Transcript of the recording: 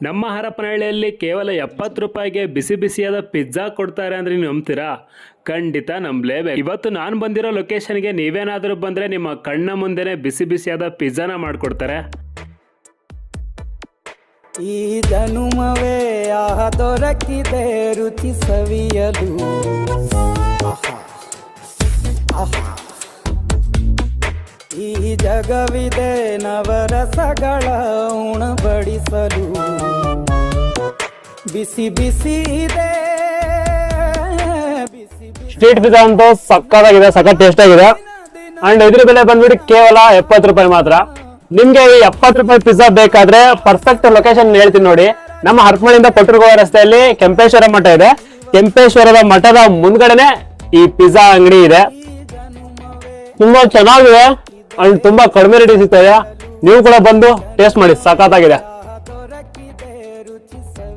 ನಮ್ಮ ಹರಪನಹಳ್ಳಿಯಲ್ಲಿ ಕೇವಲ 70 ರೂಪಾಯಿಗೆ ಬಿಸಿ ಬಿಸಿಯಾದ ಪಿಜ್ಜಾ ಕೊಡ್ತಾರೆ ಅಂದರೆ ನೀವು ನಂಬ್ತೀರಾ? ಖಂಡಿತ ನಂಬಲೇಬೇಕು. ಇವತ್ತು ನಾನು ಬಂದಿರೋ ಲೊಕೇಶನ್ಗೆ ನೀವೇನಾದರೂ ಬಂದರೆ ನಿಮ್ಮ ಕಣ್ಣ ಮುಂದೆನೇ ಬಿಸಿ ಬಿಸಿಯಾದ ಪಿಜ್ಜಾನ ಮಾಡಿಕೊಡ್ತಾರೆ. ಈ ಜನುಮವೇ ಆಹ ದೊರಕಿದೆ ರುಚಿ ಸವಿಯಲು. ಈ ಜಗವಿದೆ ನವರಸಗಳ ಉಣಬಡಿಸಲು. ಬಿಸಿ ಬಿಸಿ ಇದೆ ಬಿಸಿ ಬಿಸಿ ಸ್ಟ್ರೀಟ್ ಪಿಜ್ಜಾ ಅಂತೂ ಸಕ್ಕತ್ತಾಗಿದೆ, ಸಖತ್ ಟೇಸ್ಟ್ ಆಗಿದೆ. ಅಂಡ್ ಇದ್ರ ಬೆಲೆ ಬಂದ್ಬಿಟ್ಟು ಕೇವಲ 70 ರೂಪಾಯಿ ಮಾತ್ರ. ನಿಮ್ಗೆ ಈ 70 ರೂಪಾಯಿ ಪಿಜ್ಜಾ ಬೇಕಾದ್ರೆ ಪರ್ಫೆಕ್ಟ್ ಲೊಕೇಶನ್ ಹೇಳ್ತೀನಿ ನೋಡಿ. ನಮ್ಮ ಹರಪನಹಳ್ಳಿಯಿಂದ ಕೊಟ್ಟೂರು ರಸ್ತೆಯಲ್ಲಿ ಕೆಂಪೇಶ್ವರ ಮಠ ಇದೆ. ಕೆಂಪೇಶ್ವರದ ಮಠದ ಮುಂದ್ಗಡೆನೆ ಈ ಪಿಜ್ಜಾ ಅಂಗಡಿ ಇದೆ. ತುಂಬಾ ಚೆನ್ನಾಗಿದೆ ಅಂಡ್ ತುಂಬಾ ಕಡಿಮೆ ರೇಟ್ ಸಿಗ್ತಾ ಇದೆ. ನೀವು ಕೂಡ ಬಂದು ಟೇಸ್ಟ್ ಮಾಡಿ, ಸಖತ್ತಾಗಿದೆ. ದೊರಕಿದೆ ರುಚಿ ಸವಿ